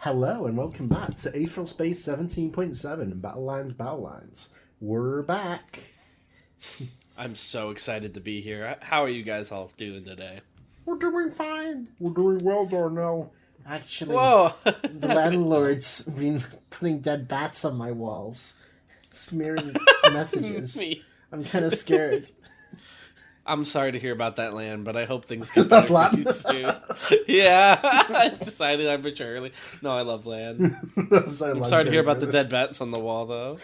Hello and welcome back to Aetheral Space 17.7 Battle Lines. We're back. I'm so excited to be here. How are you guys all doing today? We're doing fine. We're doing well, Darnell. Actually, Whoa! the landlord's been putting dead bats on my walls, smearing messages. Me. I'm kind of scared. I'm sorry to hear about that, land, but I hope things get better for you soon. Yeah, I decided arbitrarily. No, I love land. I'm sorry to hear about the dead bats on the wall, though.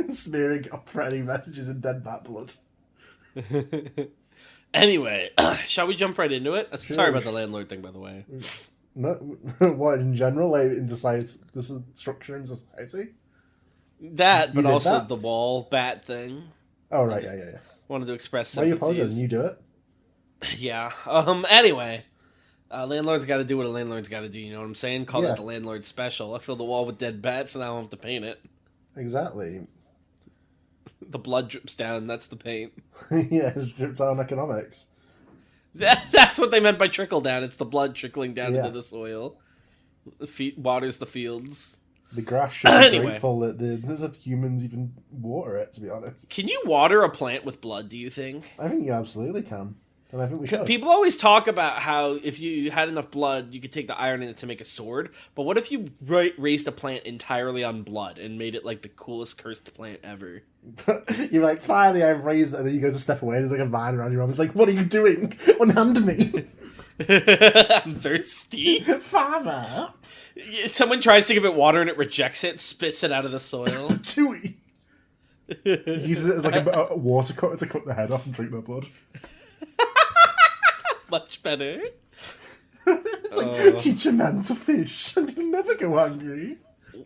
Smearing threatening messages in dead bat blood. Anyway, shall we jump right into it? Sure. Sorry about the landlord thing, by the way. No, what in general, like in the science, this is structure in society. That, but also that? the wall bat thing. Oh right, yeah. Wanted to express Why are you sympathies. apologizing? You do it. Yeah. Anyway, landlord's got to do what a landlord's got to do. You know what I'm saying? Call that the landlord special. I fill the wall with dead bats, and I don't have to paint it. Exactly. The blood drips down. That's the paint. Yeah, it's dripped down economics. That's what they meant by trickle down. It's the blood trickling down Yeah. into the soil. Waters the fields. The grass should be grateful that humans even water it, to be honest. Can you water a plant with blood, do you think? I think you absolutely can. And I think we should. People always talk about how if you had enough blood, you could take the iron in it to make a sword. But what if you raised a plant entirely on blood and made it like the coolest cursed plant ever? You're like, finally I've raised it, and then you go to step away, and there's like a vine around your arm. It's like, what are you doing? Unhand me. I'm thirsty. Father. Someone tries to give it water and it rejects it, spits it out of the soil. Chewy. Uses it as like a water cutter to cut the head off and drink their blood. Much better. It's like, teach a man to fish and he'll never go hungry.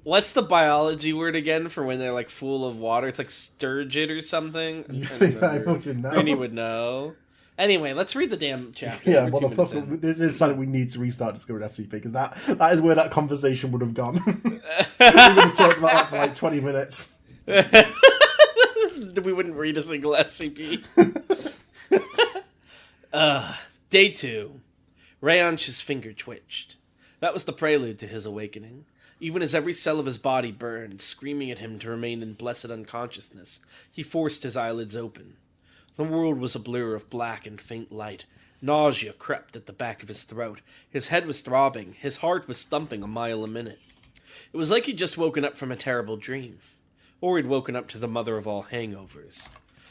What's the biology word again for when they're like full of water? It's like sturgeon or something. You think I fucking know? Rainy would know. Anyway, let's read the damn chapter. Yeah, what the fuck? This is something we need to restart Discovered SCP, because that is where that conversation would have gone. We would have talked about that for like 20 minutes. We wouldn't read a single SCP. Day 2. Rayonch's finger twitched. That was the prelude to his awakening. Even as every cell of his body burned, screaming at him to remain in blessed unconsciousness, he forced his eyelids open. The world was a blur of black and faint light. Nausea crept at the back of his throat. His head was throbbing. His heart was thumping a mile a minute. It was like he'd just woken up from a terrible dream. Or he'd woken up to the mother of all hangovers.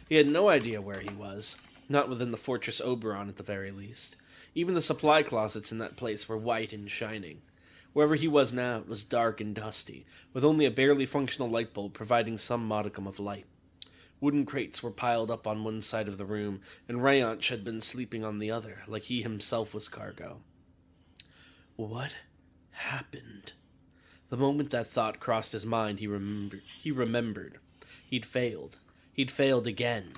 He had no idea where he was. Not within the Fortress Oberon, at the very least. Even the supply closets in that place were white and shining. Wherever he was now, it was dark and dusty, with only a barely functional light bulb providing some modicum of light. Wooden crates were piled up on one side of the room, and Rayonch had been sleeping on the other, like he himself was cargo. What happened? The moment that thought crossed his mind, he remembered. He'd failed. He'd failed again.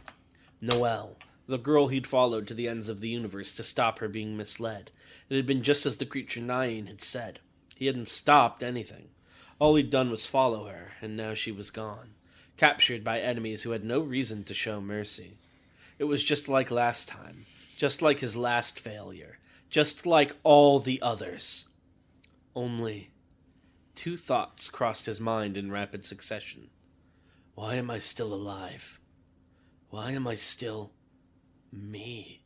Noelle, the girl he'd followed to the ends of the universe to stop her being misled. It had been just as the creature Nyane had said. He hadn't stopped anything. All he'd done was follow her, and now she was gone. Captured by enemies who had no reason to show mercy. It was just like last time. Just like his last failure. Just like all the others. Only 2 thoughts crossed his mind in rapid succession. Why am I still alive? Why am I still me?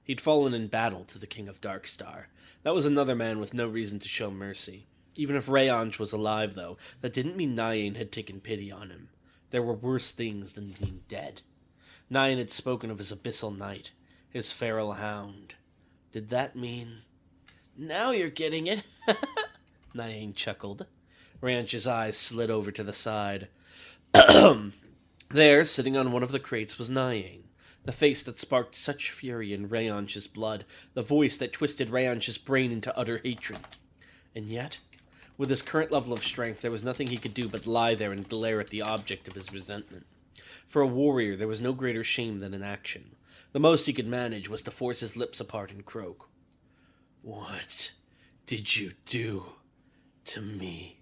He'd fallen in battle to the King of Darkstar. That was another man with no reason to show mercy. Even if Rayonch was alive, though, that didn't mean Nyane had taken pity on him. There were worse things than being dead. Nyane had spoken of his abyssal knight, his feral hound. Did that mean... Now you're getting it, Nyane chuckled. Rayonch's eyes slid over to the side. There, sitting on one of the crates, was Nyane. The face that sparked such fury in Rayonch's blood, the voice that twisted Rayonch's brain into utter hatred. And yet, with his current level of strength, there was nothing he could do but lie there and glare at the object of his resentment. For a warrior, there was no greater shame than inaction. The most he could manage was to force his lips apart and croak. What did you do to me?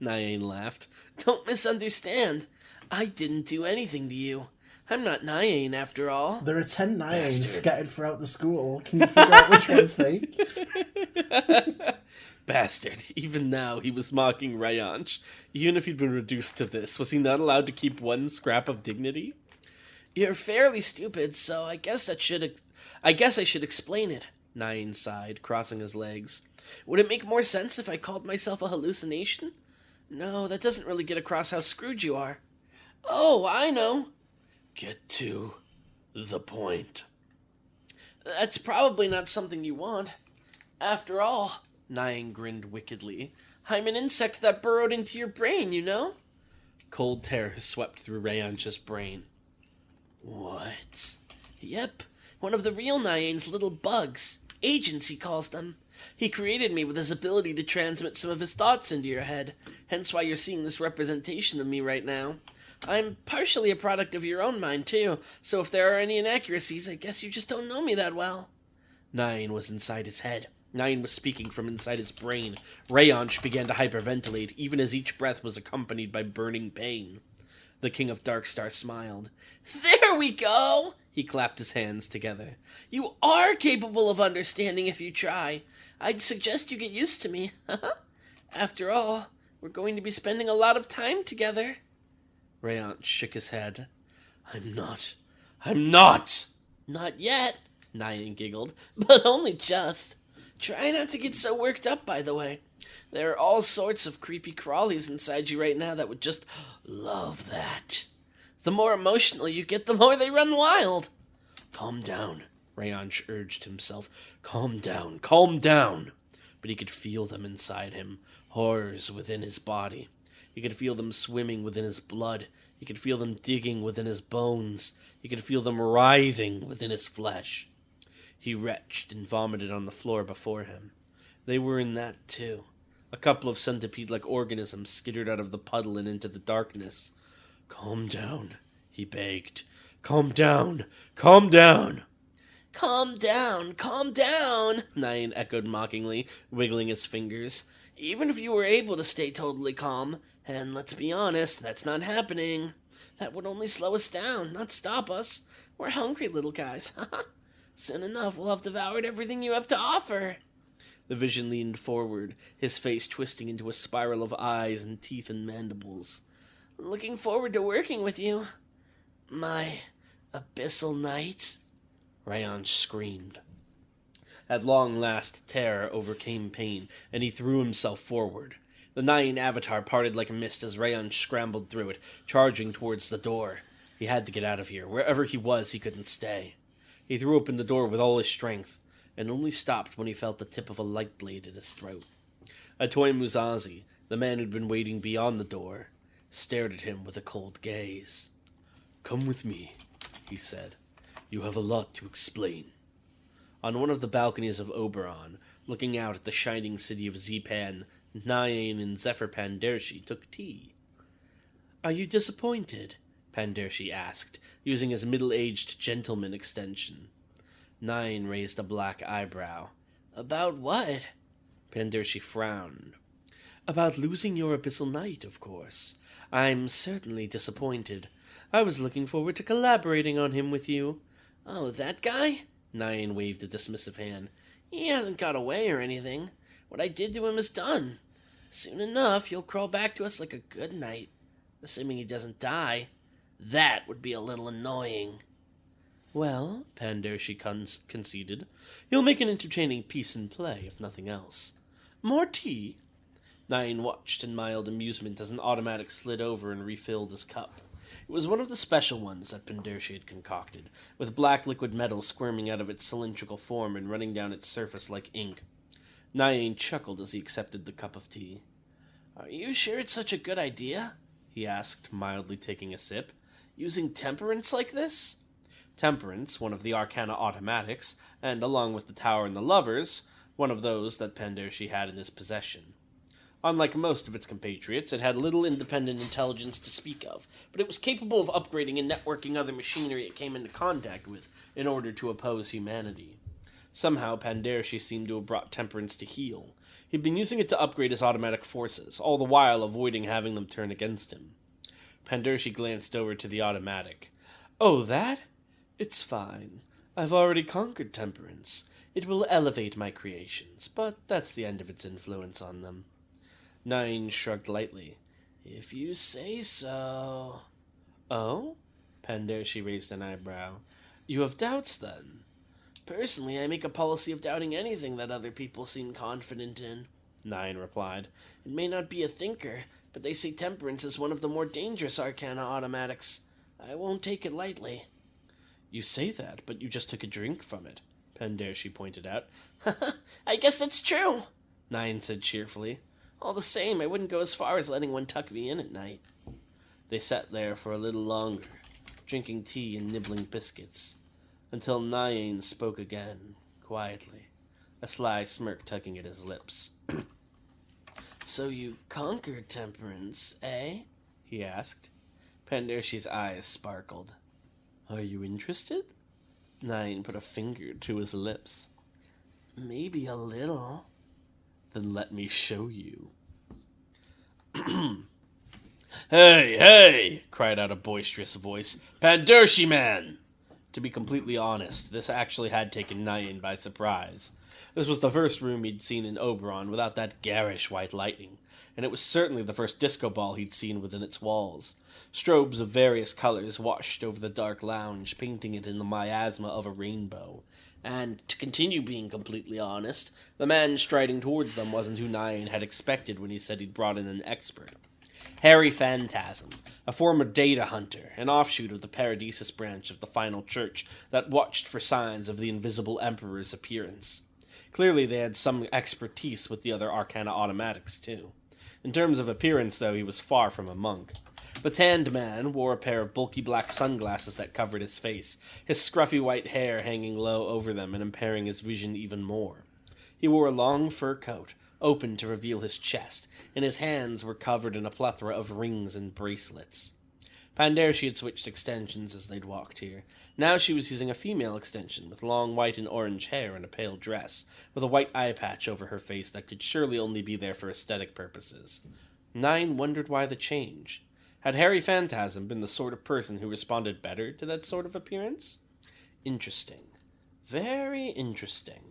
Nyane laughed. Don't misunderstand. I didn't do anything to you. I'm not Nyane, after all. There are 10 Nyanes scattered throughout the school. Can you figure out which one's fake? Bastard. Even now, he was mocking Rayanch. Even if he'd been reduced to this, was he not allowed to keep one scrap of dignity? You're fairly stupid, so I guess I should explain it, Nine sighed, crossing his legs. Would it make more sense if I called myself a hallucination? No, that doesn't really get across how screwed you are. Oh, I know. Get to the point. That's probably not something you want. After all, Nine grinned wickedly, I'm an insect that burrowed into your brain, you know? Cold terror swept through Rayanch's brain. What? Yep, one of the real Nyan's little bugs. Agents, he calls them. He created me with his ability to transmit some of his thoughts into your head, hence why you're seeing this representation of me right now. I'm partially a product of your own mind, too, so if there are any inaccuracies, I guess you just don't know me that well. Nine was inside his head. Nine was speaking from inside his brain. Rayanch began to hyperventilate, even as each breath was accompanied by burning pain. The King of Darkstar smiled. There we go! He clapped his hands together. You are capable of understanding if you try. I'd suggest you get used to me. After all, we're going to be spending a lot of time together. Rayanch shook his head. I'm not. Not yet, Nyan giggled, but only just. Try not to get so worked up, by the way. There are all sorts of creepy crawlies inside you right now that would just love that. The more emotional you get, the more they run wild. Calm down, Rayanch urged himself. Calm down. But he could feel them inside him, horrors within his body. He could feel them swimming within his blood. He could feel them digging within his bones. He could feel them writhing within his flesh. He retched and vomited on the floor before him. They were in that, too. A couple of centipede-like organisms skittered out of the puddle and into the darkness. Calm down, he begged. Calm down. Calm down, Nyan echoed mockingly, wiggling his fingers. Even if you were able to stay totally calm, and let's be honest, that's not happening. That would only slow us down, not stop us. We're hungry little guys. Soon enough, we'll have devoured everything you have to offer. The Vision leaned forward, his face twisting into a spiral of eyes and teeth and mandibles. Looking forward to working with you. My abyssal knight, Rayanch screamed. At long last, terror overcame pain, and he threw himself forward. The Nyan avatar parted like a mist as Rayanch scrambled through it, charging towards the door. He had to get out of here. Wherever he was, he couldn't stay. He threw open the door with all his strength, and only stopped when he felt the tip of a light blade at his throat. A toy Muzazi, the man who'd been waiting beyond the door, stared at him with a cold gaze. Come with me, he said. You have a lot to explain. On one of the balconies of Oberon, looking out at the shining city of Zepan, Nyan and Zephyr Pandershi took tea. Are you disappointed? Pandershi asked, using his middle-aged gentleman extension. Nyan raised a black eyebrow. About what? Pandershi frowned. About losing your abyssal knight, of course. I'm certainly disappointed. I was looking forward to collaborating on him with you. Oh, that guy? Nyan waved a dismissive hand. He hasn't got away or anything. What I did to him is done. Soon enough, he'll crawl back to us like a good knight. Assuming he doesn't die. That would be a little annoying. Well, Pandershi conceded, he'll make an entertaining piece and play, if nothing else. More tea? Nyan watched in mild amusement as an automatic slid over and refilled his cup. It was one of the special ones that Pandershi had concocted, with black liquid metal squirming out of its cylindrical form and running down its surface like ink. Nyan chuckled as he accepted the cup of tea. Are you sure it's such a good idea? He asked, mildly taking a sip. Using temperance like this? Temperance, one of the Arcana automatics, and along with the Tower and the Lovers, one of those that Pandershi had in his possession. Unlike most of its compatriots, it had little independent intelligence to speak of, but it was capable of upgrading and networking other machinery it came into contact with in order to oppose humanity. Somehow, Pandershi seemed to have brought Temperance to heel. He'd been using it to upgrade his automatic forces, all the while avoiding having them turn against him. Pandershi glanced over to the automatic. Oh, that? It's fine. I've already conquered Temperance. It will elevate my creations, but that's the end of its influence on them. Nine shrugged lightly. If you say so. Oh? Pandershi raised an eyebrow. You have doubts, then? Personally, I make a policy of doubting anything that other people seem confident in, Nine replied. It may not be a thinker, but they say temperance is one of the more dangerous arcana automatics. I won't take it lightly. You say that, but you just took a drink from it, Pandershi pointed out. I guess that's true, Nine said cheerfully. All the same, I wouldn't go as far as letting one tuck me in at night. They sat there for a little longer, drinking tea and nibbling biscuits, until Nine spoke again, quietly, a sly smirk tugging at his lips. So you conquered temperance, eh? He asked. Pandershi's eyes sparkled. Are you interested? Nine put a finger to his lips. Maybe a little. Then let me show you. Hey, hey! Cried out a boisterous voice. Pandershi man! To be completely honest, this actually had taken Nyan by surprise. This was the first room he'd seen in Oberon without that garish white lightning, and it was certainly the first disco ball he'd seen within its walls. Strobes of various colors washed over the dark lounge, painting it in the miasma of a rainbow. And, to continue being completely honest, the man striding towards them wasn't who Nyan had expected when he said he'd brought in an expert. Harry Phantasm, a former data hunter, an offshoot of the Paradisus branch of the Final Church that watched for signs of the Invisible Emperor's appearance. Clearly they had some expertise with the other Arcana automatics, too. In terms of appearance, though, he was far from a monk. The tanned man wore a pair of bulky black sunglasses that covered his face, his scruffy white hair hanging low over them and impairing his vision even more. He wore a long fur coat, open to reveal his chest, and his hands were covered in a plethora of rings and bracelets. Pandershi had switched extensions as they'd walked here. Now she was using a female extension, with long white and orange hair and a pale dress, with a white eye patch over her face that could surely only be there for aesthetic purposes. Nine wondered why the change. Had Harry Phantasm been the sort of person who responded better to that sort of appearance? Interesting. Very interesting.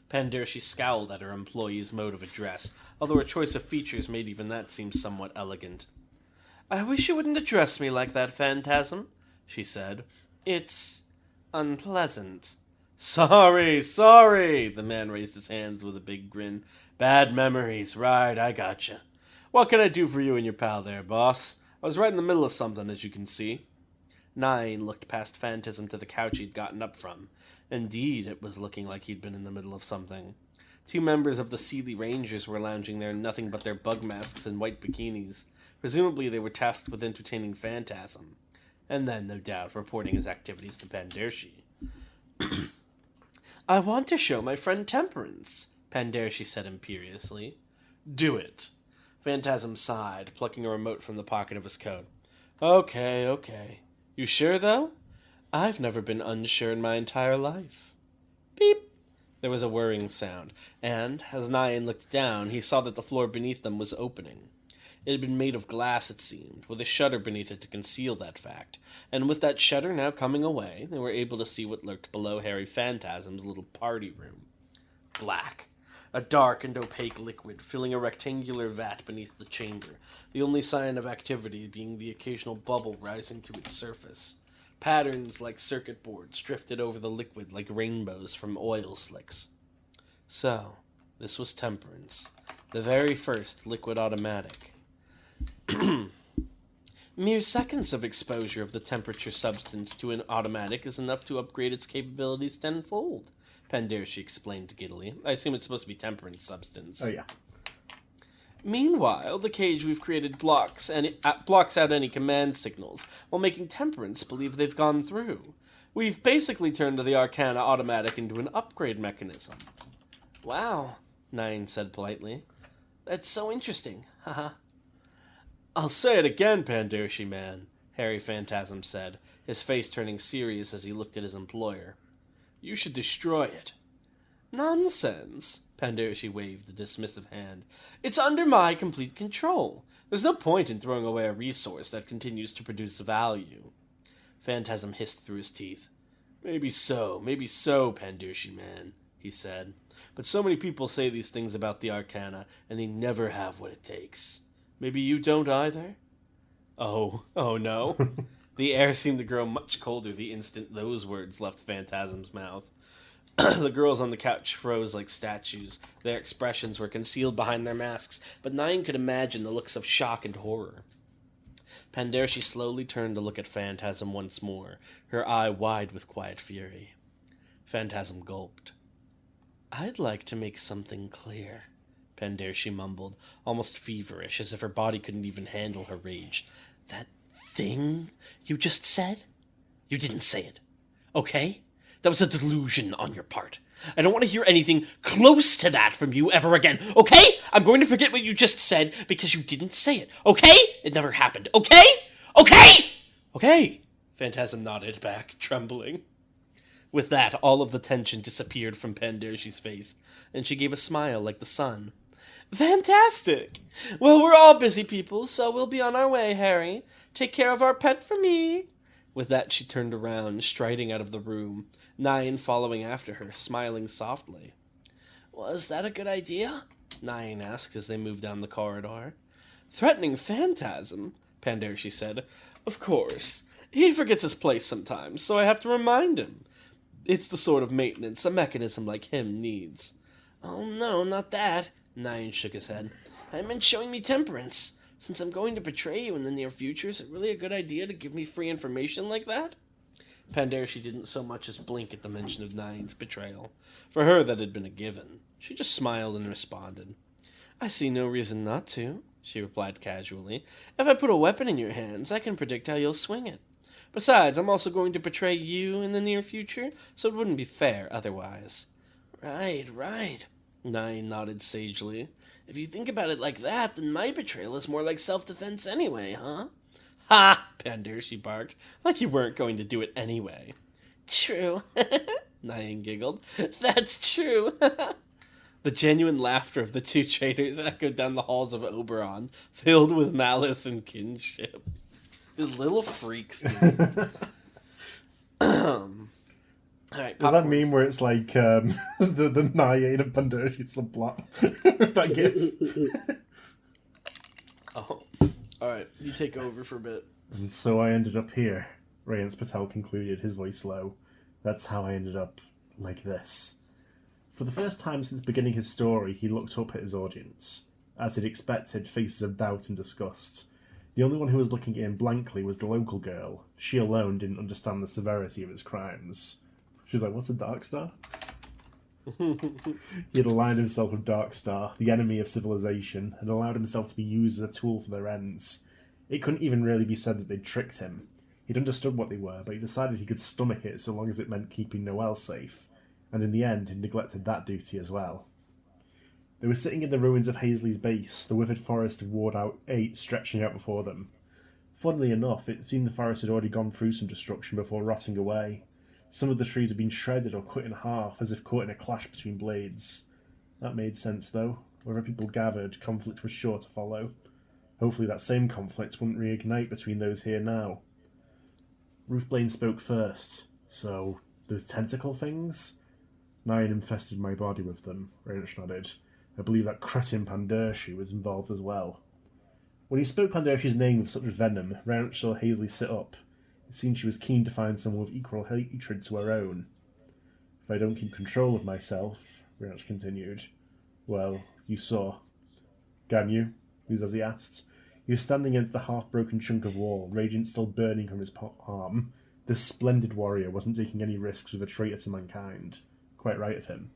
Pandershi scowled at her employee's mode of address, although her choice of features made even that seem somewhat elegant. I wish you wouldn't address me like that, Phantasm, she said. It's unpleasant. Sorry, the man raised his hands with a big grin. Bad memories, right, I gotcha. What can I do for you and your pal there, boss? I was right in the middle of something, as you can see. Nine looked past Phantasm to the couch he'd gotten up from. Indeed, it was looking like he'd been in the middle of something. Two members of the Sealy Rangers were lounging there in nothing but their bug masks and white bikinis. Presumably they were tasked with entertaining Phantasm. And then, no doubt, reporting his activities to Pandershi. I want to show my friend Temperance, Pandershi said imperiously. Do it. Phantasm sighed, plucking a remote from the pocket of his coat. Okay. You sure, though? I've never been unsure in my entire life. Beep! There was a whirring sound, and, as Nyan looked down, he saw that the floor beneath them was opening. It had been made of glass, it seemed, with a shutter beneath it to conceal that fact, and with that shutter now coming away, they were able to see what lurked below Harry Phantasm's little party room. Black. A dark and opaque liquid filling a rectangular vat beneath the chamber, the only sign of activity being the occasional bubble rising to its surface. Patterns like circuit boards drifted over the liquid like rainbows from oil slicks. So, this was Temperance, the very first liquid automatic. Mere seconds of exposure of the temperature substance to an automatic is enough to upgrade its capabilities tenfold, Pandershi explained giddily. I assume it's supposed to be temperance substance. Oh, yeah. Meanwhile, the cage we've created blocks out any command signals, while making Temperance believe they've gone through. We've basically turned the Arcana automatic into an upgrade mechanism. Wow, Nine said politely. That's so interesting, haha. I'll say it again, Pandershi man, Harry Phantasm said, his face turning serious as he looked at his employer. You should destroy it. Nonsense, Pandershi waved a dismissive hand. It's under my complete control. There's no point in throwing away a resource that continues to produce value. Phantasm hissed through his teeth. Maybe so, Pandushi man, he said. But so many people say these things about the Arcana, and they never have what it takes. Maybe you don't either? Oh no. The air seemed to grow much colder the instant those words left Phantasm's mouth. The girls on the couch froze like statues. Their expressions were concealed behind their masks, but Nine could imagine the looks of shock and horror. Pandarshi slowly turned to look at Phantasm once more, her eye wide with quiet fury. Phantasm gulped. I'd like to make something clear, Pandarshi mumbled, almost feverish, as if her body couldn't even handle her rage. That thing you just said? You didn't say it, okay? That was a delusion on your part. I don't want to hear anything close to that from you ever again, okay? I'm going to forget what you just said because you didn't say it, okay? It never happened, okay? Okay! Okay! Phantasm nodded back, trembling. With that, all of the tension disappeared from Pandarshi's face, and she gave a smile like the sun. Fantastic! Well, we're all busy people, so we'll be on our way, Harry. Take care of our pet for me. With that, she turned around, striding out of the room, Nine following after her, smiling softly. Was that a good idea? Nine asked as they moved down the corridor. Threatening Phantasm, Pandarshi said. Of course. He forgets his place sometimes, so I have to remind him. It's the sort of maintenance a mechanism like him needs. Oh no, not that. Nine shook his head. I meant showing me temperance. Since I'm going to betray you in the near future, is it really a good idea to give me free information like that? Pandarshi didn't so much as blink at the mention of Nine's betrayal. For her, that had been a given. She just smiled and responded. I see no reason not to, she replied casually. If I put a weapon in your hands, I can predict how you'll swing it. Besides, I'm also going to betray you in the near future, so it wouldn't be fair otherwise. Right. Nine nodded sagely. If you think about it like that, then my betrayal is more like self-defense anyway, huh? Ha! Pandarshi barked, like you weren't going to do it anyway. True. Nyan giggled. That's true. The genuine laughter of the two traitors echoed down the halls of Oberon, filled with malice and kinship. These little freaks, dude. Alright, does that mean where it's like the Nyan and Pandarshi subplot? That gif. Oh. Alright, you take over for a bit. And so I ended up here, Rayance Patel concluded, his voice low. That's how I ended up like this. For the first time since beginning his story, he looked up at his audience. As he'd expected, faces of doubt and disgust. The only one who was looking at him blankly was the local girl. She alone didn't understand the severity of his crimes. She was like, what's a Darkstar? He had aligned himself with Darkstar, the enemy of civilization, and allowed himself to be used as a tool for their ends. It couldn't even really be said that they'd tricked him. He'd understood what they were, but he decided he could stomach it so long as it meant keeping Noelle safe, and in the end he'd neglected that duty as well. They were sitting in the ruins of Hazley's base, the withered forest of Ward 8 stretching out before them. Funnily enough, it seemed the forest had already gone through some destruction before rotting away. Some of the trees had been shredded or cut in half, as if caught in a clash between blades. That made sense, though. Wherever people gathered, conflict was sure to follow. Hopefully that same conflict wouldn't reignite between those here now. Ruth Blaine spoke first. So, those tentacle things? Nyan infested my body with them, Rayance nodded. I believe that cretin Pandarshi was involved as well. When he spoke Pandarshi's name with such venom, Rayance saw Hazley sit up. It seemed she was keen to find someone with equal hatred to her own. If I don't keep control of myself, Rayance continued. Well, you saw. Can you? As he asked. He was standing against the half-broken chunk of wall, radiance still burning from his arm. This splendid warrior wasn't taking any risks with a traitor to mankind. Quite right of him.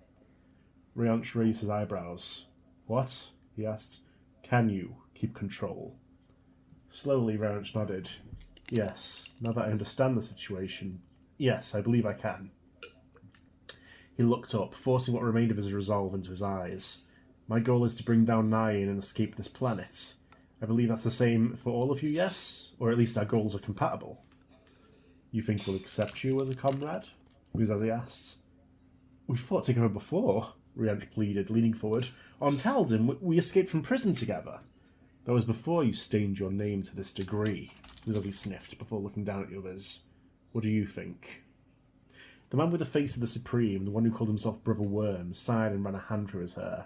Rayance raised his eyebrows. What? He asked. Can you keep control? Slowly, Rayance nodded. Yes, now that I understand the situation. Yes, I believe I can. He looked up, forcing what remained of his resolve into his eyes. My goal is to bring down Nyan and escape this planet. I believe that's the same for all of you, yes? Or at least our goals are compatible. You think we'll accept you as a comrade? Uzazi asked. We fought together before, Rayance pleaded, leaning forward. On Talden, we escaped from prison together. That was before you stained your name to this degree, Uzazi sniffed before looking down at the others. What do you think? The man with the face of the Supreme, the one who called himself Brother Worm, sighed and ran a hand through his hair.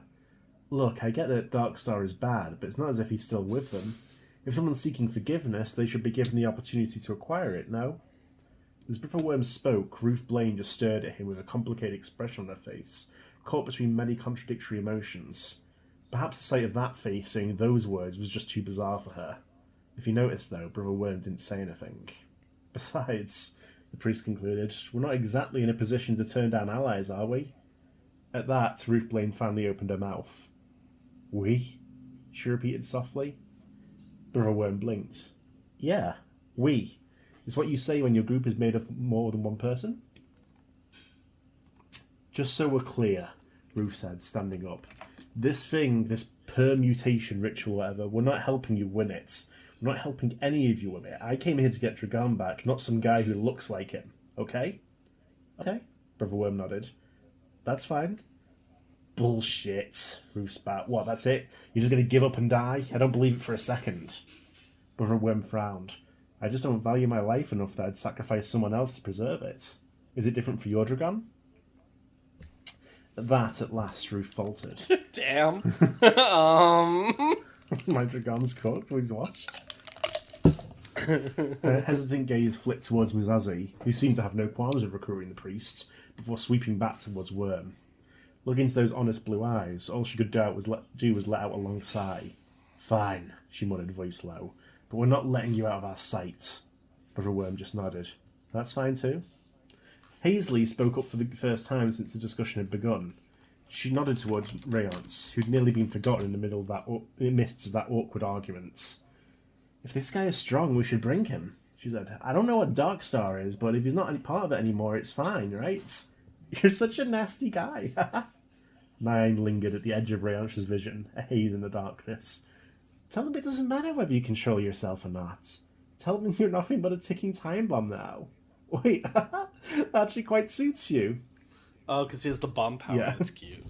Look, I get that Darkstar is bad, but it's not as if he's still with them. If someone's seeking forgiveness, they should be given the opportunity to acquire it, no? As Brother Worm spoke, Ruth Blaine just stared at him with a complicated expression on her face, caught between many contradictory emotions. Perhaps the sight of that face saying those words was just too bizarre for her. If you noticed, though, Brother Worm didn't say anything. Besides, the priest concluded, we're not exactly in a position to turn down allies, are we? At that, Ruth Blaine finally opened her mouth. We? She repeated softly. Brother Worm blinked. Yeah, we. It's what you say when your group is made of more than one person? Just so we're clear, Ruth said, standing up. This thing, this permutation ritual, whatever, we're not helping you win it. We're not helping any of you with it. I came here to get Dragon back, not some guy who looks like him. Okay? Okay? Brother Worm nodded. That's fine. Bullshit, Ruth spat. What, that's it? You're just going to give up and die? I don't believe it for a second. Brother Worm frowned. I just don't value my life enough that I'd sacrifice someone else to preserve it. Is it different for your Dragon? At that, at last, Ruth faltered. Damn. My Dragon's cooked, we've watched. Her hesitant gaze flicked towards Muzazi, who seemed to have no qualms with recruiting the priest, before sweeping back towards Worm. Looking into those honest blue eyes, all she could do was let out a long sigh. Fine, she muttered, voice low, but we're not letting you out of our sight. Brother Worm just nodded. That's fine too. Hazley spoke up for the first time since the discussion had begun. She nodded towards Rayance, who'd nearly been forgotten in the midst of that awkward argument. If this guy is strong, we should bring him, she said. I don't know what Darkstar is, but if he's not any part of it anymore, it's fine, right? You're such a nasty guy. Nine lingered at the edge of Rayance's vision, a haze in the darkness. Tell him it doesn't matter whether you control yourself or not. Tell him you're nothing but a ticking time bomb now. Wait, that actually quite suits you. Oh, because he has the bomb power. Yeah. That's cute.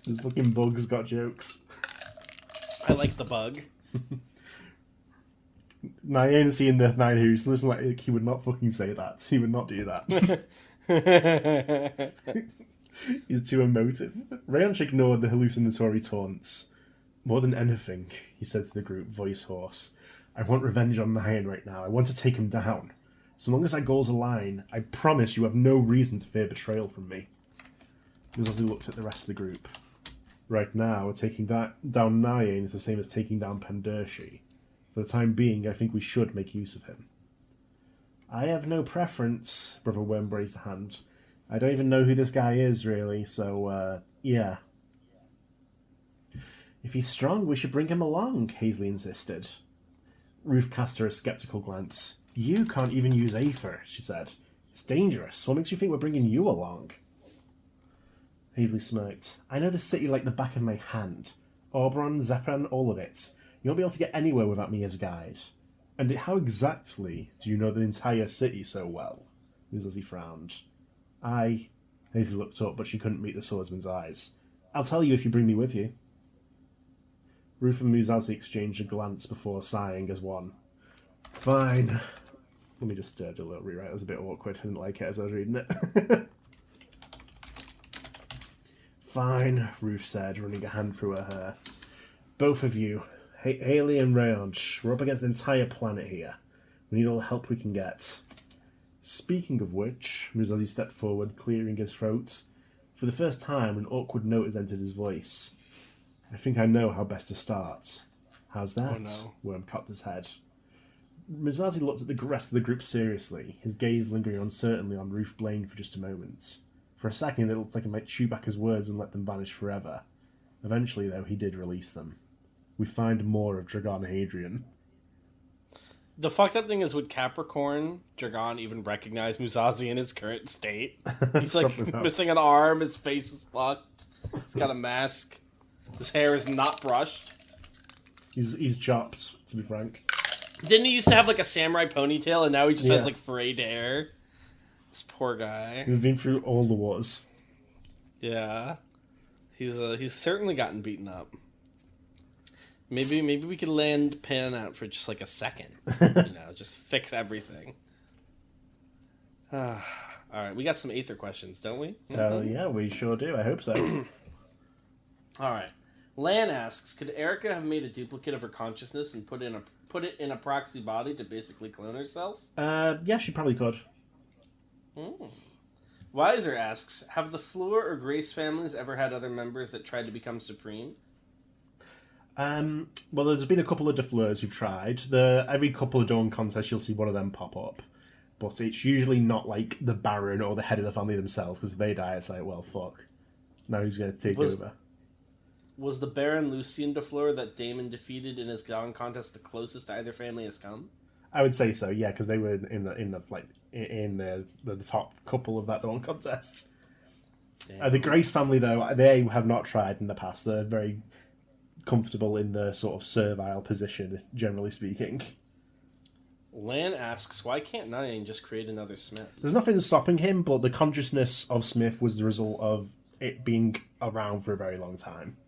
This fucking bug's got jokes. I like the bug. Now, you ain't seeing the Nine Who's listen like he would not fucking say that. He would not do that. He's too emotive. Rayance ignored the hallucinatory taunts. More than anything, he said to the group, voice hoarse, I want revenge on Nyan right now. I want to take him down. So long as our goals align, I promise you have no reason to fear betrayal from me. Muzazi looked at the rest of the group. Right now, taking down Nyan is the same as taking down Pendershi. For the time being, I think we should make use of him. I have no preference, Brother Worm raised a hand. I don't even know who this guy is, really, so, yeah. If he's strong, we should bring him along, Hazley insisted. Ruth cast her a sceptical glance. You can't even use Aether, she said. It's dangerous. What makes you think we're bringing you along? Hazley smirked. I know the city like the back of my hand. Oberon, Zephyr, all of it. You won't be able to get anywhere without me as a guide. And how exactly do you know the entire city so well? Muzazi frowned. Hazley looked up, but she couldn't meet the swordsman's eyes. I'll tell you if you bring me with you. Ruth and Muzazi exchanged a glance before sighing as one. Fine. Let me just do a little rewrite. It was a bit awkward. I didn't like it as I was reading it. Fine, Ruth said, running a hand through her hair. Both of you, Haley and Rayance, we're up against the entire planet here. We need all the help we can get. Speaking of which, Muzazi stepped forward, clearing his throat. For the first time, an awkward note has entered his voice. I think I know how best to start. How's that? Oh, no. Worm cocked his head. Muzazi looked at the rest of the group seriously, his gaze lingering uncertainly on Ruth Blaine for just a moment. For a second, it looked like he might chew back his words and let them vanish forever. Eventually, though, he did release them. We find more of Dragon Hadrian. The fucked up thing is, would Capricorn Dragon even recognize Muzazi in his current state? He's like missing an arm, his face is fucked, he's got a mask, his hair is not brushed. He's chopped, to be frank. Didn't he used to have like a samurai ponytail and now he just has like frayed hair? This poor guy. He's been through all the wars. Yeah. He's certainly gotten beaten up. Maybe we could land Pan out for just like a second. Just fix everything. All right, we got some Aether questions, don't we? Yeah, we sure do. I hope so. All right. Lan asks, could Erica have made a duplicate of her consciousness and put it in a proxy body to basically clone herself? Yeah, she probably could. Wiser asks, have the Fleur or Grace families ever had other members that tried to become supreme? Well, there's been a couple of Defleurs who've tried. Every couple of Dawn contests, you'll see one of them pop up. But it's usually not like the Baron or the head of the family themselves, because if they die, it's like, well, fuck. Now who's going to take over? Was the Baron Lucien Defleur that Daemon defeated in his Dawn contest the closest either family has come? I would say so, yeah, because they were in the top couple of that Dawn contest. The Grace family, though, they have not tried in the past. They're very comfortable in the sort of servile position, generally speaking. Lan asks, why can't Nine just create another Smith? There's nothing stopping him, but the consciousness of Smith was the result of it being around for a very long time.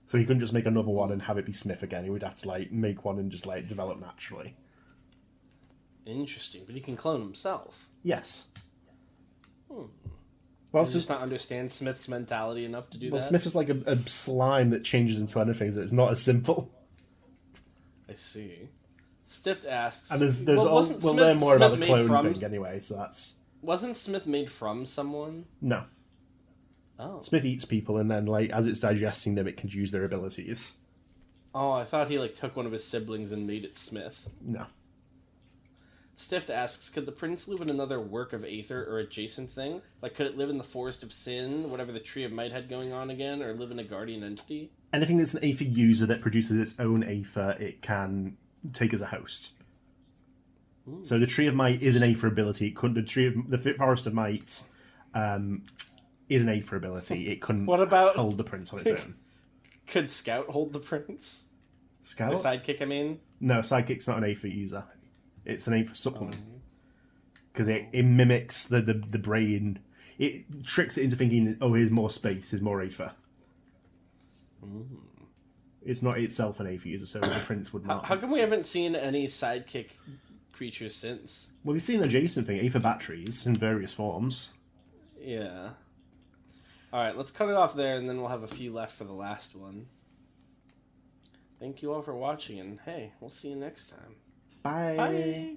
So he couldn't just make another one and have it be Smith again. He would have to make one and just develop naturally. Interesting, but he can clone himself. Yes. Well, Well, does he just not understand Smith's mentality enough to do that? Smith is like a slime that changes into anything, so it's not as simple. I see. Stift asks... And we'll learn more about the clone thing anyway, so that's... Wasn't Smith made from someone? No. Oh. Smith eats people, and then, as it's digesting them, it can use their abilities. Oh, I thought he, took one of his siblings and made it Smith. No. Stift asks, could the prince live in another work of Aether or adjacent thing? Could it live in the Forest of Sin, whatever the Tree of Might had going on again, or live in a guardian entity? Anything that's an Aether user that produces its own Aether, it can take as a host. Ooh. So the Tree of Might is an Aether ability. The Forest of Might is an Aether ability. It couldn't hold the prince on its own. Could Scout hold the prince? Scout? Or Sidekick, I mean? No, Sidekick's not an Aether user. It's an Aether supplement. Because it mimics the brain. It tricks it into thinking, oh, here's more space, here's more Aether. It's not itself an Aether user, so the prince would not. How come we haven't seen any Sidekick creatures since? Well, we've seen adjacent thing, Aether batteries in various forms. Yeah. Alright, let's cut it off there, and then we'll have a few left for the last one. Thank you all for watching, and hey, we'll see you next time. Bye. Bye.